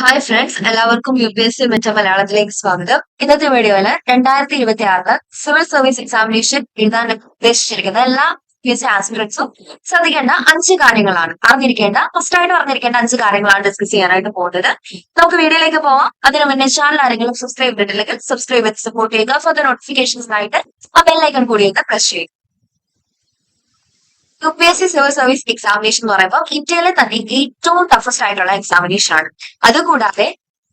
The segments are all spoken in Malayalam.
ഹായ് ഫ്രണ്ട്സ്, എല്ലാവർക്കും UPSC മെറ്റ മലയാളത്തിലേക്ക് സ്വാഗതം. ഇന്നത്തെ വീഡിയോയില് 2026 സിവിൽ സർവീസ് എക്സാമിനേഷൻ എഴുതാൻ ഉദ്ദേശിച്ചിരിക്കുന്ന എല്ലാ UPSC ആസ്പിറൻസും ശ്രദ്ധിക്കേണ്ട 5 കാര്യങ്ങളാണ്. ഫസ്റ്റ് ആയിട്ട് അറിഞ്ഞിരിക്കേണ്ട 5 കാര്യങ്ങളാണ് ഡിസ്കസ് ചെയ്യാനായിട്ട് പോകുന്നത്. നമുക്ക് വീഡിയോയിലേക്ക് പോവാം. അതിന് മുന്നേ ചാനൽ ആരെങ്കിലും സബ്സ്ക്രൈബ് ചെയ്തിട്ടില്ലെങ്കിൽ സബ്സ്ക്രൈബ് ചെയ്ത് സപ്പോർട്ട് ചെയ്യുക. ഫർദർ നോട്ടിഫിക്കേഷൻസിനായിട്ട് ആ ബെല്ലൈക്കൺ കൂടി പ്രസ് ചെയ്യുക. UPSC സിവിൽ സർവീസ് എക്സാമിനേഷൻ എന്ന് പറയുമ്പോൾ ഇന്ത്യയിലെ തന്നെ ഏറ്റവും ടഫസ്റ്റ് ആയിട്ടുള്ള എക്സാമിനേഷൻ ആണ്. അതുകൂടാതെ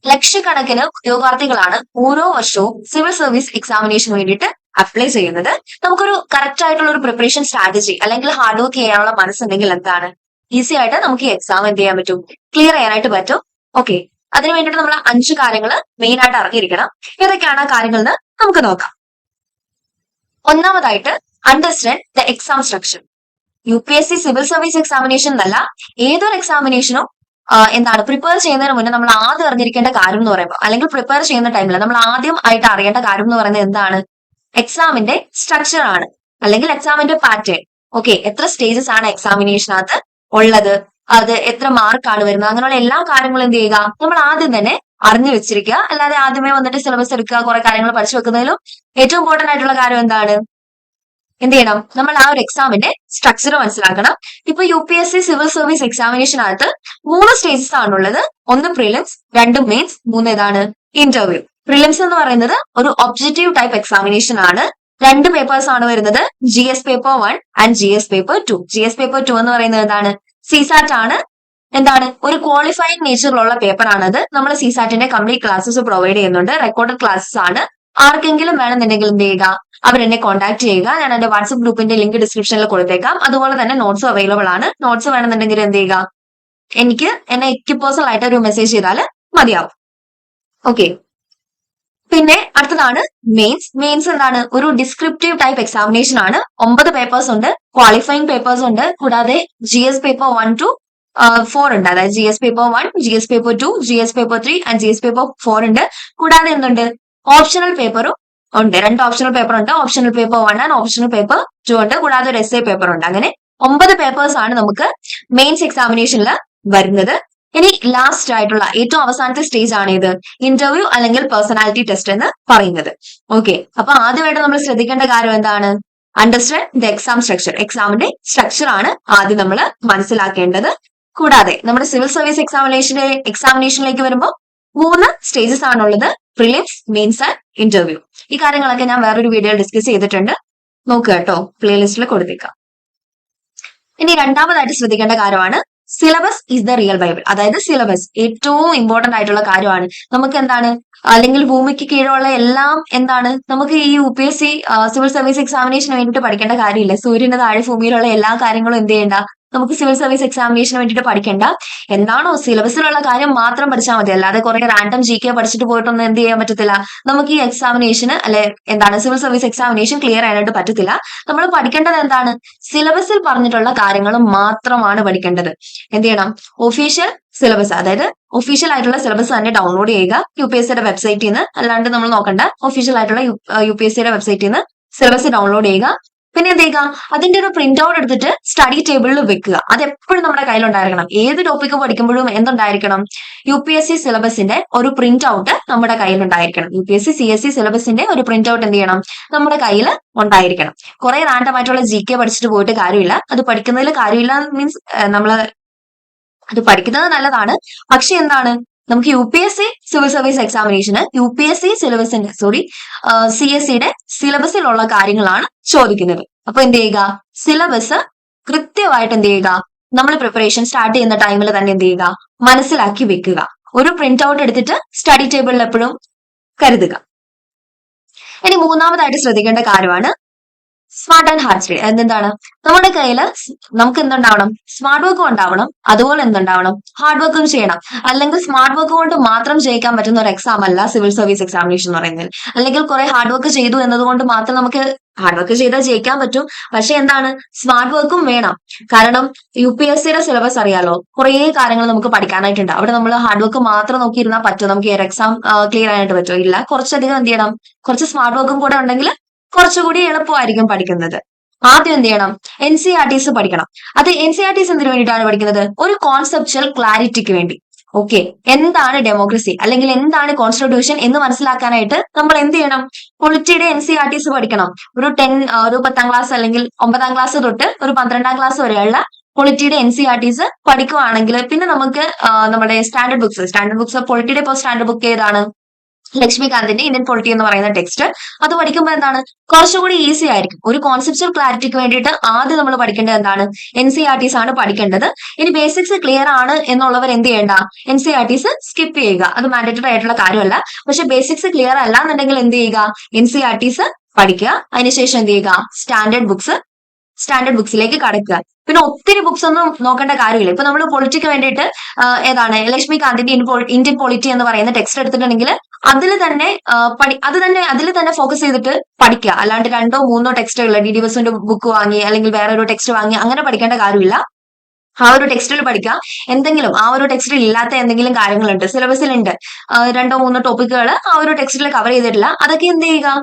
ലക്ഷക്കണക്കിന് ഉദ്യോഗാർത്ഥികളാണ് ഓരോ വർഷവും സിവിൽ സർവീസ് എക്സാമിനേഷന് വേണ്ടിയിട്ട് അപ്ലൈ ചെയ്യുന്നത്. നമുക്കൊരു കറക്റ്റ് ആയിട്ടുള്ള ഒരു പ്രിപ്പറേഷൻ സ്ട്രാറ്റജി അല്ലെങ്കിൽ ഹാർഡ് വർക്ക് ചെയ്യാനുള്ള മനസ്സുണ്ടെങ്കിൽ എന്താണ് ഈസി ആയിട്ട് നമുക്ക് ഈ എക്സാം എന്ത് ചെയ്യാൻ പറ്റും, ക്ലിയർ ചെയ്യാനായിട്ട് പറ്റും. ഓക്കെ, അതിന് വേണ്ടിയിട്ട് നമ്മൾ 5 കാര്യങ്ങൾ മെയിൻ ആയിട്ട് അറിഞ്ഞിരിക്കണം. ഏതൊക്കെയാണ് ആ കാര്യങ്ങൾ എന്ന് നമുക്ക് നോക്കാം. ഒന്നാമതായിട്ട് understand the exam structure. UPSC civil service examination എന്നല്ല, ഏതൊരു എക്സാമിനേഷനും പ്രിപ്പയർ ചെയ്യുന്നതിന് മുന്നേ നമ്മൾ ആദ്യം അറിഞ്ഞിരിക്കേണ്ട കാര്യം എന്ന് പറയുമ്പോൾ, അല്ലെങ്കിൽ പ്രിപ്പയർ ചെയ്യുന്ന ടൈമിൽ നമ്മൾ ആദ്യം ആയിട്ട് അറിയേണ്ട കാര്യം എന്ന് പറയുന്നത് എന്താണ്? എക്സാമിന്റെ സ്ട്രക്ചർ ആണ്, അല്ലെങ്കിൽ എക്സാമിന്റെ പാറ്റേൺ. ഓക്കെ, എത്ര സ്റ്റേജസ് ആണ് എക്സാമിനേഷനകത്ത് ഉള്ളത്, അത് എത്ര മാർക്കാണ് വരുന്നത്, അങ്ങനെയുള്ള എല്ലാ കാര്യങ്ങളും എന്ത് ചെയ്യുക, നമ്മൾ ആദ്യം തന്നെ അറിഞ്ഞു വെച്ചിരിക്കുക. അല്ലാതെ ആദ്യമേ വന്നിട്ട് സിലബസ് എടുക്കുക, കുറെ കാര്യങ്ങൾ പഠിച്ചു വെക്കുന്നതിലും ഏറ്റവും ഇമ്പോർട്ടന്റ് ആയിട്ടുള്ള കാര്യം എന്താണ്? എന്ത് ചെയ്യണം? നമ്മൾ ആ ഒരു എക്സാമിന്റെ സ്ട്രക്ചർ മനസ്സിലാക്കണം. ഇപ്പൊ UPSC സിവിൽ സർവീസ് എക്സാമിനേഷനകത്ത് 3 സ്റ്റേജസ് ആണുള്ളത്. 1 പ്രിലിംസ്, 2 മെയിൻസ്, 3 ഏതാണ്? ഇന്റർവ്യൂ. പ്രിലിംസ് എന്ന് പറയുന്നത് ഒരു ഒബ്ജക്റ്റീവ് ടൈപ്പ് എക്സാമിനേഷൻ ആണ്. 2 പേപ്പേഴ്സ് ആണ് വരുന്നത്, GS paper 1 and GS paper 2. GS paper 2 എന്ന് പറയുന്നത് എന്താണ്? CSAT ആണ്. ഒരു ക്വാളിഫൈങ് നേച്ചറിലുള്ള പേപ്പർ ആണത്. നമ്മൾ CSATന്റെ കംപ്ലീറ്റ് ക്ലാസ്സസ് പ്രൊവൈഡ് ചെയ്യുന്നുണ്ട്. റെക്കോർഡഡ് ക്ലാസ്സസ് ആണ്. ആർക്കെങ്കിലും വേണമെന്നുണ്ടെങ്കിൽ എന്ത് ചെയ്യുക, അവരെന്നെ കോൺടാക്ട് ചെയ്യുക. ഞാൻ എന്റെ വാട്സ്ആപ്പ് ഗ്രൂപ്പിന്റെ ലിങ്ക് ഡിസ്ക്രിപ്ഷനിൽ കൊടുത്തേക്കാം. അതുപോലെ തന്നെ നോട്ട്സ് അവൈലബിൾ ആണ്. നോട്ട്സ് വേണമെന്നുണ്ടെങ്കിൽ എന്ത് ചെയ്യുക, എന്നെ പേഴ്സണൽ ആയിട്ട് ഒരു മെസ്സേജ് ചെയ്താൽ മതിയാവും. ഓക്കെ, പിന്നെ അടുത്തതാണ് മെയിൻസ്. മെയിൻസ് എന്താണ്? ഒരു ഡിസ്ക്രിപ്റ്റീവ് ടൈപ്പ് എക്സാമിനേഷൻ ആണ്. 9 പേപ്പേഴ്സ് ഉണ്ട്, ക്വാളിഫൈങ് പേപ്പേഴ്സ് ഉണ്ട്. കൂടാതെ GS പേപ്പർ 1 to 4 ഉണ്ട്. അതായത് GS paper 1, GS paper 2, GS paper 3 and GS paper 4 ഉണ്ട്. കൂടാതെ എന്തുണ്ട്? ഓപ്ഷണൽ പേപ്പറും ഉണ്ട്. 2 ഓപ്ഷണൽ പേപ്പർ ഉണ്ട്. Optional paper 1 and optional paper 2 ഉണ്ട്. കൂടാതെ ഒരു essay പേപ്പർ ഉണ്ട്. അങ്ങനെ 9 പേപ്പേഴ്സ് ആണ് നമുക്ക് മെയിൻസ് എക്സാമിനേഷനിൽ വരുന്നത്. ഇനി ലാസ്റ്റ് ആയിട്ടുള്ള ഏറ്റവും അവസാനത്തെ സ്റ്റേജ് ആണ് ഇത് ഇന്റർവ്യൂ അല്ലെങ്കിൽ പേഴ്സണാലിറ്റി ടെസ്റ്റ് എന്ന് പറയുന്നത്. ഓക്കെ, അപ്പൊ ആദ്യമായിട്ട് നമ്മൾ ശ്രദ്ധിക്കേണ്ട കാര്യം എന്താണ്? Understand the exam structure. എക്സാമിന്റെ സ്ട്രക്ചർ ആണ് ആദ്യം നമ്മൾ മനസ്സിലാക്കേണ്ടത്. കൂടാതെ നമ്മുടെ സിവിൽ സർവീസ് എക്സാമിനേഷനിലേക്ക് വരുമ്പോൾ 3 സ്റ്റേജസ് ആണുള്ളത്, പ്രിലിംസ്, മെയിൻസ് ആൻഡ് ഇന്റർവ്യൂ. ഈ കാര്യങ്ങളൊക്കെ ഞാൻ വേറൊരു വീഡിയോ ഡിസ്കസ് ചെയ്തിട്ടുണ്ട്, നോക്കുക കേട്ടോ, പ്ലേലിസ്റ്റിൽ കൊടുത്തേക്കാം. ഇനി രണ്ടാമതായിട്ട് ശ്രദ്ധിക്കേണ്ട കാര്യമാണ് syllabus is the real Bible. അതായത് സിലബസ് ഏറ്റവും ഇമ്പോർട്ടന്റ് ആയിട്ടുള്ള കാര്യമാണ്. നമുക്ക് അല്ലെങ്കിൽ ഭൂമിക്ക് കീഴുള്ള എല്ലാം നമുക്ക് ഈ UPSC സിവിൽ സർവീസ് എക്സാമിനേഷന് വേണ്ടിയിട്ട് പഠിക്കേണ്ട കാര്യമില്ല. സൂര്യന്റെ താഴെ ഭൂമിയിലുള്ള എല്ലാ കാര്യങ്ങളും എന്ത് ചെയ്യേണ്ട, നമുക്ക് സിവിൽ സർവീസ് എക്സാമിനേഷന് വേണ്ടിയിട്ട് പഠിക്കേണ്ട. എന്താണോ സിലബസിലുള്ള കാര്യം മാത്രം പഠിച്ചാൽ മതി. അല്ലാതെ കുറെ റാൻഡം GK പഠിച്ചിട്ട് പോയിട്ടൊന്നും എന്ത് ചെയ്യാൻ പറ്റത്തില്ല. നമുക്ക് ഈ എക്സാമിനേഷന് സിവിൽ സർവീസ് എക്സാമിനേഷൻ ക്ലിയർ ചെയ്യാനായിട്ട് പറ്റത്തില്ല. നമ്മൾ പഠിക്കേണ്ടത് എന്താണ്? സിലബസിൽ പറഞ്ഞിട്ടുള്ള കാര്യങ്ങൾ മാത്രമാണ് പഠിക്കേണ്ടത്. എന്ത് ചെയ്യണം? ഒഫീഷ്യൽ സിലബസ്, അതായത് ഒഫീഷ്യൽ ആയിട്ടുള്ള സിലബസ് തന്നെ ഡൗൺലോഡ് ചെയ്യുക UPSCയുടെ വെബ്സൈറ്റിൽ നിന്ന്. അല്ലാണ്ട് നമ്മൾ നോക്കണ്ട, ഒഫീഷ്യൽ ആയിട്ടുള്ള UPSCയുടെ വെബ്സൈറ്റിൽ നിന്ന് സിലബസ് ഡൗൺലോഡ് ചെയ്യുക. പിന്നെ എന്ത് ചെയ്യുക, അതിന്റെ ഒരു പ്രിന്റ് ഔട്ട് എടുത്തിട്ട് സ്റ്റഡി ടേബിളിൽ വെക്കുക. അത് എപ്പോഴും നമ്മുടെ കയ്യിലുണ്ടായിരിക്കണം. ഏത് ടോപ്പിക്ക് പഠിക്കുമ്പോഴും എന്തുണ്ടായിരിക്കണം? UPSC സിലബസിന്റെ ഒരു പ്രിന്റ് ഔട്ട് നമ്മുടെ കയ്യിലുണ്ടായിരിക്കണം. UPSC CSE സിലബസിന്റെ ഒരു പ്രിന്റ് ഔട്ട് എന്ത് ചെയ്യണം, നമ്മുടെ കയ്യിൽ ഉണ്ടായിരിക്കണം. കുറെ റാൻഡം ആയിട്ടുള്ള GK പഠിച്ചിട്ട് പോയിട്ട് കാര്യമില്ല. അത് പഠിക്കുന്നതിൽ കാര്യമില്ല മീൻസ് അത് പഠിക്കുന്നത് നല്ലതാണ്. പക്ഷെ നമുക്ക് UPSC സിവിൽ സർവീസ് എക്സാമിനേഷന് UPSC സിലബസിന്റെ CSEയുടെ സിലബസിലുള്ള കാര്യങ്ങളാണ് ചോദിക്കുന്നത്. അപ്പൊ എന്ത് ചെയ്യുക, സിലബസ് കൃത്യമായിട്ട് എന്ത് ചെയ്യുക, നമ്മൾ പ്രിപ്പറേഷൻ സ്റ്റാർട്ട് ചെയ്യുന്ന ടൈമിൽ തന്നെ എന്ത് ചെയ്യുക, മനസ്സിലാക്കി വെക്കുക. ഒരു പ്രിന്റ് ഔട്ട് എടുത്തിട്ട് സ്റ്റഡി ടേബിളിൽ എപ്പോഴും കരുതുക. ഇനി മൂന്നാമതായിട്ട് ശ്രദ്ധിക്കേണ്ട കാര്യമാണ് സ്മാർട്ട് ആൻഡ് ഹാർഡ് സ്റ്റഡി. നമ്മുടെ കയ്യിൽ നമുക്ക് എന്തുണ്ടാവണം? സ്മാർട്ട് വർക്കും ഉണ്ടാവണം, അതുപോലെ എന്തുണ്ടാവണം? ഹാർഡ് വർക്കും ചെയ്യണം. അല്ലെങ്കിൽ സ്മാർട്ട് വർക്ക് കൊണ്ട് മാത്രം ജയിക്കാൻ പറ്റുന്ന ഒരു എക്സാം അല്ല സിവിൽ സർവീസ് എക്സാമിനേഷൻ എന്ന് പറയുന്നത്. അല്ലെങ്കിൽ കുറെ ഹാർഡ് വർക്ക് ചെയ്തു എന്നതുകൊണ്ട് മാത്രം നമുക്ക് ഹാർഡ് വർക്ക് ചെയ്താൽ ജയിക്കാൻ പറ്റും. പക്ഷെ സ്മാർട്ട് വർക്കും വേണം. കാരണം UPSCയുടെ സിലബസ് അറിയാലോ, കുറെ കാര്യങ്ങൾ നമുക്ക് പഠിക്കാനായിട്ടുണ്ട്. അവിടെ നമ്മൾ ഹാർഡ് വർക്ക് മാത്രം നോക്കിയിരുന്നാൽ പറ്റും നമുക്ക് ഈ എക്സാം ക്ലിയർ ആയിട്ട് പറ്റുമോ? ഇല്ല. കുറച്ചധികം എന്ത് ചെയ്യണം, കുറച്ച് സ്മാർട്ട് വർക്കും കൂടെ ഉണ്ടെങ്കിൽ കുറച്ചുകൂടി എളുപ്പമായിരിക്കും പഠിക്കുന്നത്. ആദ്യം എന്ത് ചെയ്യണം? NCERTs പഠിക്കണം. അത് NCERTs എന്തിനു വേണ്ടിയിട്ടാണ് പഠിക്കുന്നത്? ഒരു കോൺസെപ്ച്വൽ ക്ലാരിറ്റിക്ക് വേണ്ടി. ഓക്കെ, എന്താണ് ഡെമോക്രസി അല്ലെങ്കിൽ എന്താണ് കോൺസ്റ്റിറ്റ്യൂഷൻ എന്ന് മനസ്സിലാക്കാനായിട്ട് നമ്മൾ എന്ത് ചെയ്യണം? പൊളിറ്റിയുടെ NCERTs പഠിക്കണം. ഒരു 10ാം ക്ലാസ് അല്ലെങ്കിൽ 9ാം ക്ലാസ് തൊട്ട് ഒരു 12ാം ക്ലാസ് വരെയുള്ള പൊളിറ്റിയുടെ NCERTs പഠിക്കുവാണെങ്കിൽ പിന്നെ നമുക്ക് നമ്മുടെ സ്റ്റാൻഡേർഡ് ബുക്സ് പൊളിറ്റിയുടെ ഇപ്പോൾ സ്റ്റാൻഡേർഡ് ബുക്ക് ഏതാണ്? ലക്ഷ്മികാന്തിന്റെ ഇന്ത്യൻ പൊളിറ്റി എന്ന് പറയുന്ന ടെക്സ്റ്റ്. അത് പഠിക്കുമ്പോൾ എന്താണ്, കുറച്ചുകൂടി ഈസി ആയിരിക്കും. ഒരു കോൺസെപ്റ്റുവൽ ക്ലാരിറ്റിക്ക് വേണ്ടിയിട്ട് ആദ്യം നമ്മൾ പഠിക്കേണ്ടത് എന്താണ്? NCERTs ആണ് പഠിക്കേണ്ടത്. ഇനി ബേസിക്സ് ക്ലിയർ ആണ് എന്നുള്ളവർ എന്ത് ചെയ്യേണ്ട? NCERTs സ്കിപ്പ് ചെയ്യുക. അത് മാൻഡേറ്ററി ആയിട്ടുള്ള കാര്യമല്ല. പക്ഷെ ബേസിക്സ് ക്ലിയർ അല്ല എന്നുണ്ടെങ്കിൽ എന്ത് ചെയ്യുക? NCERTs പഠിക്കുക. അതിനുശേഷം എന്ത് ചെയ്യുക? സ്റ്റാൻഡേർഡ് ബുക്സിലേക്ക് കടക്കുക. പിന്നെ ഒത്തിരി ബുക്സ് ഒന്നും നോക്കേണ്ട കാര്യമില്ല. ഇപ്പൊ നമ്മൾ പൊളിറ്റിക്ക് വേണ്ടിയിട്ട് ഏതാണ് ലക്ഷ്മികാന്തിന്റെ ഇന്ത്യൻ പൊളിറ്റി എന്ന് പറയുന്ന ടെക്സ്റ്റ് എടുത്തിട്ടുണ്ടെങ്കിൽ അതിൽ തന്നെ അതിൽ തന്നെ ഫോക്കസ് ചെയ്തിട്ട് പഠിക്കുക. അല്ലാണ്ട് 2 or 3 ടെക്സ്റ്റുകൾ DD ബസുന്റെ ബുക്ക് വാങ്ങി അല്ലെങ്കിൽ വേറെ ഒരു ടെക്സ്റ്റ് വാങ്ങി അങ്ങനെ പഠിക്കേണ്ട കാര്യമില്ല. ആ ഒരു ടെക്സ്റ്റിൽ പഠിക്കുക. എന്തെങ്കിലും ആ ഒരു ടെക്സ്റ്റിൽ ഇല്ലാത്ത എന്തെങ്കിലും കാര്യങ്ങളുണ്ട്, സിലബസിലുണ്ട്, 2 or 3 ടോപ്പിക്കുകൾ ആ ഒരു ടെക്സ്റ്റിൽ കവർ ചെയ്തിട്ടില്ല, അതൊക്കെ എന്ത് ചെയ്യുക?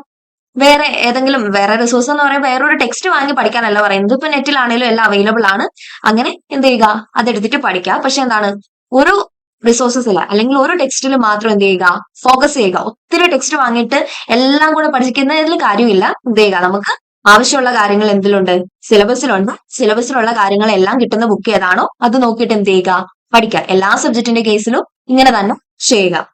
വേറെ റിസോഴ്സ് എന്ന് പറയുമ്പോൾ വേറൊരു ടെക്സ്റ്റ് വാങ്ങി പഠിക്കാനല്ല പറയുന്നത്. ഇപ്പൊ നെറ്റിലാണെങ്കിലും എല്ലാം അവൈലബിൾ ആണ്. അങ്ങനെ എന്ത് ചെയ്യുക? അതെടുത്തിട്ട് പഠിക്കുക. പക്ഷെ എന്താണ്, ഒരു റിസോഴ്സസിൽ അല്ലെങ്കിൽ ഒരു ടെക്സ്റ്റിൽ മാത്രം എന്ത് ചെയ്യുക? ഫോക്കസ് ചെയ്യുക. ഒത്തിരി ടെക്സ്റ്റ് വാങ്ങിയിട്ട് എല്ലാം കൂടെ പഠിക്കുന്നതിൽ കാര്യമില്ല. എന്ത് ചെയ്യുക? നമുക്ക് ആവശ്യമുള്ള കാര്യങ്ങൾ എന്തിലുണ്ട്? സിലബസിലുണ്ട്. സിലബസിലുള്ള കാര്യങ്ങളെല്ലാം കിട്ടുന്ന ബുക്ക് ഏതാണോ അത് നോക്കിയിട്ട് എന്ത് ചെയ്യുക? പഠിക്കുക. എല്ലാ സബ്ജക്റ്റിന്റെ കേസിലും ഇങ്ങനെ തന്നെ ചെയ്യുക.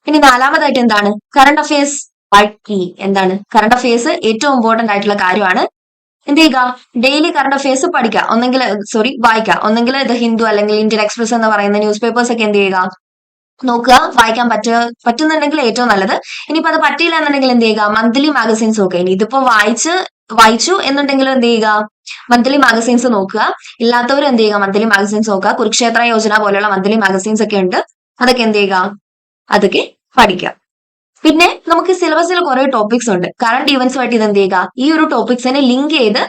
ഇനി 4മതായിട്ട് എന്താണ്? കറണ്ട് അഫയേഴ്സ് പഠിക്കുക. എന്താണ്? കറണ്ട് അഫയേഴ്സ് ഏറ്റവും ഇമ്പോർട്ടന്റ് ആയിട്ടുള്ള കാര്യമാണ്. എന്ത് ചെയ്യുക? ഡെയിലി കറണ്ട് അഫയേഴ്സ് പഠിക്കുക. വായിക്കുക. ഒന്നെങ്കിൽ ദ ഹിന്ദു അല്ലെങ്കിൽ ഇന്ത്യൻ എക്സ്പ്രസ് എന്ന് പറയുന്ന ന്യൂസ് പേപ്പേഴ്സ് ഒക്കെ എന്ത് ചെയ്യുക? നോക്കുക. വായിക്കാൻ പറ്റുന്നുണ്ടെങ്കിൽ ഏറ്റവും നല്ലത്. ഇനിയിപ്പോ അത് പറ്റിയില്ല എന്നുണ്ടെങ്കിൽ എന്ത് ചെയ്യുക? മന്ത്ലി മാഗസീൻസ് നോക്കുക. ഇനി ഇതിപ്പോ വായിച്ചു എന്നുണ്ടെങ്കിൽ എന്ത് ചെയ്യുക? മന്ത്ലി മാഗസീൻസ് നോക്കുക. ഇല്ലാത്തവർ എന്ത് ചെയ്യുക? മന്ത്ലി മാഗസീൻസ് നോക്കുക. കുരുക്ഷേത്ര യോജന പോലെയുള്ള മന്ത്ലി മാഗസീൻസ് ഒക്കെ ഉണ്ട്. അതൊക്കെ എന്ത് ചെയ്യുക? അതൊക്കെ പഠിക്കുക. പിന്നെ നമുക്ക് സിലബസിൽ കുറെ ടോപ്പിക്സ് ഉണ്ട്. കറണ്ട് ഇവന്റ്സുമായിട്ട് ഇത് എന്ത് ചെയ്യുക? ഈ ഒരു ടോപ്പിക്സിനെ ലിങ്ക് ചെയ്ത്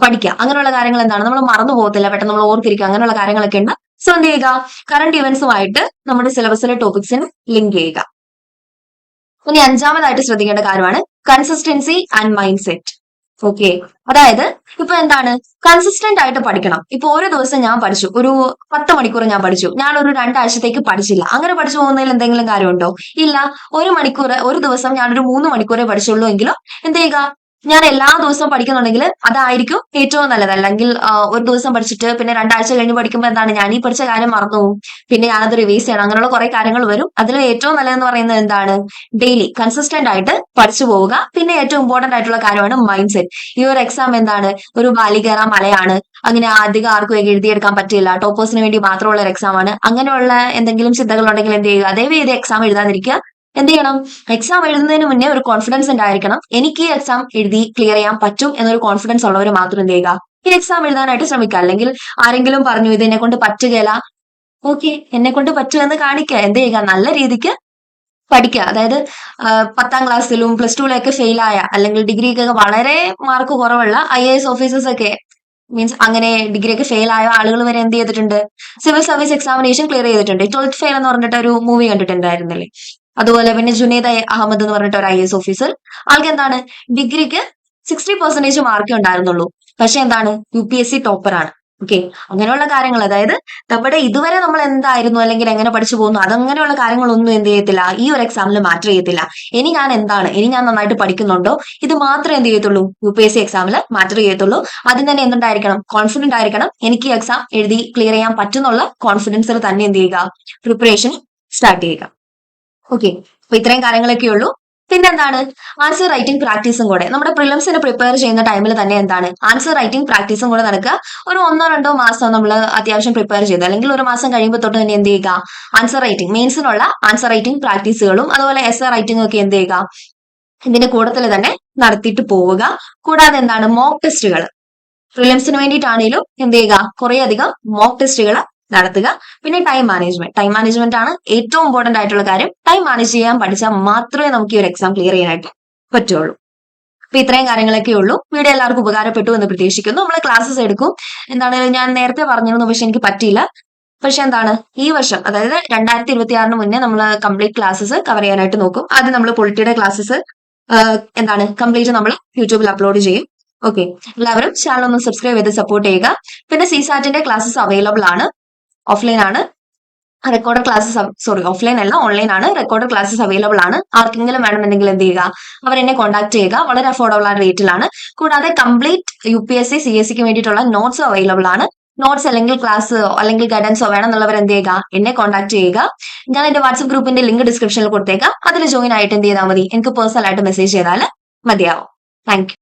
പഠിക്കുക. അങ്ങനെയുള്ള കാര്യങ്ങൾ എന്താണ്? നമ്മൾ മറന്നു പോകത്തില്ല, പെട്ടെന്ന് നമ്മൾ ഓർത്തിരിക്കുക. അങ്ങനെയുള്ള കാര്യങ്ങളൊക്കെ ഉണ്ട്. സോ എന്ത് ചെയ്യുക? കറണ്ട് ഇവന്റ്സുമായിട്ട് നമ്മുടെ സിലബസിലെ ടോപ്പിക്സിന് ലിങ്ക് ചെയ്യുക. ഇനി 5മതായിട്ട് ശ്രദ്ധിക്കേണ്ട കാര്യമാണ് consistency and mind set. Okay, അതായത് ഇപ്പൊ എന്താണ്? കൺസിസ്റ്റന്റ് ആയിട്ട് പഠിക്കണം. ഇപ്പൊ ഓരോ ദിവസം ഞാൻ പഠിച്ചു, ഒരു 10 മണിക്കൂർ ഞാൻ പഠിച്ചു, ഞാൻ ഒരു 2 ആഴ്ചത്തേക്ക് പഠിച്ചില്ല. അങ്ങനെ പഠിച്ചു പോകുന്നതിൽ എന്തെങ്കിലും കാര്യമുണ്ടോ? ഇല്ല. ഒരു ദിവസം ഞാനൊരു 3 മണിക്കൂറേ പഠിച്ചുള്ളൂ എങ്കിലും എന്ത് ചെയ്യുക? ഞാൻ എല്ലാ ദിവസവും പഠിക്കുന്നുണ്ടെങ്കിൽ അതായിരിക്കും ഏറ്റവും നല്ലത്. അല്ലെങ്കിൽ ഒരു ദിവസം പഠിച്ചിട്ട് പിന്നെ 2 ആഴ്ച കഴിഞ്ഞ് പഠിക്കുമ്പോൾ എന്താണ്, ഞാൻ ഈ പഠിച്ച കാര്യം മറന്നു പോകും, പിന്നെ ഞാനത് റിവൈസ് ചെയ്യണം, അങ്ങനെയുള്ള കുറെ കാര്യങ്ങൾ വരും. അതിൽ ഏറ്റവും നല്ലതെന്ന് പറയുന്നത് എന്താണ്? ഡെയിലി കൺസിസ്റ്റന്റ് ആയിട്ട് പഠിച്ചു പോവുക. പിന്നെ ഏറ്റവും ഇമ്പോർട്ടന്റ് ആയിട്ടുള്ള കാര്യമാണ് മൈൻഡ് സെറ്റ്. ഈ ഒരു എക്സാം എന്താണ്? ഒരു ബാലികേറ മലയാണ്. അങ്ങനെ അധികം ആർക്കും എഴുതിയെടുക്കാൻ പറ്റില്ല, ടോപ്പേഴ്സിന് വേണ്ടി മാത്രമുള്ള ഒരു എക്സാം ആണ്. അങ്ങനെയുള്ള എന്തെങ്കിലും ചിന്തകൾ ഉണ്ടെങ്കിൽ എന്ത് ചെയ്യുക? ദയവേത് എക്സാം എഴുതാതിരിക്കുക. എന്ത് ചെയ്യണം? എക്സാം എഴുതുന്നതിന് മുന്നേ ഒരു കോൺഫിഡൻസ് ഉണ്ടായിരിക്കണം. എനിക്ക് ഈ എക്സാം എഴുതി ക്ലിയർ ചെയ്യാൻ പറ്റും എന്നൊരു കോൺഫിഡൻസ് ഉള്ളവർ മാത്രം എന്ത് ചെയ്യുക? ഈ എക്സാം എഴുതാനായിട്ട് ശ്രമിക്കുക. അല്ലെങ്കിൽ ആരെങ്കിലും പറഞ്ഞു ഇത് എന്നെ കൊണ്ട് പറ്റുകയില്ല, ഓക്കെ, എന്നെ കൊണ്ട് പറ്റുമെന്ന് കാണിക്കുക. എന്ത് ചെയ്യുക? നല്ല രീതിക്ക് പഠിക്കുക. അതായത് 10ാം ക്ലാസ്സിലും +2 ഒക്കെ ഫെയിലായ അല്ലെങ്കിൽ ഡിഗ്രിക്കൊക്കെ വളരെ മാർക്ക് കുറവുള്ള IAS ഓഫീസേഴ്സ് ഒക്കെ മീൻസ് അങ്ങനെ ഡിഗ്രി ഒക്കെ ഫെയിൽ ആയ ആളുകൾ വരെ എന്ത് ചെയ്തിട്ടുണ്ട്? സിവിൽ സർവീസ് എക്സാമിനേഷൻ ക്ലിയർ ചെയ്തിട്ടുണ്ട്. 12th ഫെയിൽ എന്ന് പറഞ്ഞിട്ട് ഒരു മൂവി കണ്ടിട്ടുണ്ടായിരുന്നില്ലേ? അതുപോലെ പിന്നെ ജുനൈദ് അഹമ്മദ് എന്ന് പറഞ്ഞിട്ട് ഒരു IAS ഓഫീസർ, ആൾക്ക് എന്താണ്? ഡിഗ്രിക്ക് 60% മാർക്കേ ഉണ്ടായിരുന്നുള്ളൂ. പക്ഷെ എന്താണ്? UPSC ടോപ്പർ ആണ്. ഓക്കെ, അങ്ങനെയുള്ള കാര്യങ്ങൾ, അതായത് നമ്മുടെ ഇതുവരെ നമ്മൾ എന്തായിരുന്നു അല്ലെങ്കിൽ എങ്ങനെ പഠിച്ചു പോകുന്നു, അതങ്ങനെയുള്ള കാര്യങ്ങളൊന്നും എന്ത് ചെയ്യത്തില്ല, ഈ ഒരു എക്സാമിൽ മാറ്റർ ചെയ്യത്തില്ല. ഇനി ഞാൻ നന്നായിട്ട് പഠിക്കുന്നുണ്ടോ, ഇത് മാത്രമേ എന്ത് ചെയ്യത്തുള്ളൂ? UPSC എക്സാമിൽ മാറ്റർ ചെയ്യത്തുള്ളൂ. അതിന് തന്നെ എന്തുണ്ടായിരിക്കണം? കോൺഫിഡന്റ് ആയിരിക്കണം. എനിക്ക് ഈ എക്സാം എഴുതി ക്ലിയർ ചെയ്യാൻ പറ്റുന്നുള്ള കോൺഫിഡൻസിൽ തന്നെ എന്ത് ചെയ്യുക? പ്രിപ്പറേഷൻ സ്റ്റാർട്ട് ചെയ്യുക. ഓക്കെ, അപ്പൊ ഇത്രയും കാര്യങ്ങളൊക്കെ ഉള്ളൂ. പിന്നെന്താണ്? ആൻസർ റൈറ്റിംഗ് പ്രാക്ടീസും കൂടെ നമ്മുടെ പ്രിലിംസിന് പ്രിപ്പയർ ചെയ്യുന്ന ടൈമിൽ തന്നെ എന്താണ്? ആൻസർ റൈറ്റിംഗ് പ്രാക്ടീസും കൂടെ നടക്കുക. ഒരു 1-2 മാസം നമ്മൾ അത്യാവശ്യം പ്രിപ്പയർ ചെയ്തു, അല്ലെങ്കിൽ ഒരു മാസം കഴിയുമ്പോൾ തൊട്ട് തന്നെ എന്ത് ചെയ്യുക? ആൻസർ റൈറ്റിംഗ്, മെയിൻസിനുള്ള ആൻസർ റൈറ്റിംഗ് പ്രാക്ടീസുകളും അതുപോലെ essay റൈറ്റിംഗ് ഒക്കെ എന്ത് ചെയ്യുക? ഇതിന്റെ കൂട്ടത്തിൽ തന്നെ നടത്തിയിട്ട് പോവുക. കൂടാതെ എന്താണ്? മോക്ക് ടെസ്റ്റുകൾ പ്രിലിംസിന് വേണ്ടിയിട്ടാണെങ്കിലും എന്ത് ചെയ്യുക? കുറെ അധികം മോക്ക് ടെസ്റ്റുകൾ നടത്തുക. പിന്നെ ടൈം മാനേജ്മെന്റ് ആണ് ഏറ്റവും ഇമ്പോർട്ടന്റ് ആയിട്ടുള്ള കാര്യം. ടൈം മാനേജ് ചെയ്യാൻ പഠിച്ചാൽ മാത്രമേ നമുക്ക് ഈ ഒരു എക്സാം ക്ലിയർ ചെയ്യാനായിട്ട് പറ്റുള്ളൂ. അപ്പൊ ഇത്രയും കാര്യങ്ങളൊക്കെ ഉള്ളൂ. വീഡിയോ എല്ലാവർക്കും ഉപകാരപ്പെട്ടു എന്ന് പ്രതീക്ഷിക്കുന്നു. നമ്മൾ ക്ലാസ്സസ് എടുക്കും. എന്താണ്, ഞാൻ നേരത്തെ പറഞ്ഞിരുന്നു, പക്ഷെ എനിക്ക് പറ്റിയില്ല. പക്ഷെ എന്താണ്, ഈ വർഷം അതായത് 2026 മുന്നേ നമ്മൾ കംപ്ലീറ്റ് ക്ലാസ്സസ് കവർ ചെയ്യാനായിട്ട് നോക്കും. ആദ്യം നമ്മൾ പൊളിറ്റിയുടെ ക്ലാസ്സസ് എന്താണ് കംപ്ലീറ്റ് നമ്മൾ യൂട്യൂബിൽ അപ്ലോഡ് ചെയ്യും. ഓക്കെ, എല്ലാവരും ചാനൽ ഒന്ന് സബ്സ്ക്രൈബ് ചെയ്ത് സപ്പോർട്ട് ചെയ്യുക. പിന്നെ CSATന്റെ ക്ലാസ്സസ് അവൈലബിൾ ആണ്, ഓഫ്ലൈൻ ആണ്. റെക്കോർഡ് ക്ലാസ്സസ് ഓഫ്ലൈൻ അല്ല, ഓൺലൈൻ ആണ്. റെക്കോർഡ് ക്ലാസ്സസ് അവൈലബിൾ ആണ്. ആർക്കെങ്കിലും വേണമെന്നുണ്ടെങ്കിൽ എന്ത് ചെയ്യുക, അവരെന്നെ കോൺടാക്ട് ചെയ്യുക. വളരെ അഫോർഡബിൾ ആയ റേറ്റിലാണ്. കൂടാതെ കംപ്ലീറ്റ് UPSC CSCക്ക് വേണ്ടിയിട്ടുള്ള നോട്ട്സ് അവൈലബിൾ ആണ്. നോട്ട്സ് അല്ലെങ്കിൽ ക്ലാസ് അല്ലെങ്കിൽ ഗൈഡൻസോ വേണമെന്നുള്ളവർ എന്ത് ചെയ്യുക, എന്നെ കോൺടാക്ട് ചെയ്യുക. ഞാൻ എന്റെ വാട്സ്ആപ്പ് ഗ്രൂപ്പിന്റെ ലിങ്ക് ഡിസ്ക്രിപ്ഷനിൽ കൊടുത്തേക്കാം. അതിൽ ജോയിൻ ആയിട്ട് എന്ത് ചെയ്താൽ മതി, എനിക്ക് പേഴ്സണൽ ആയിട്ട് മെസ്സേജ് ചെയ്താൽ മതിയാവും. താങ്ക്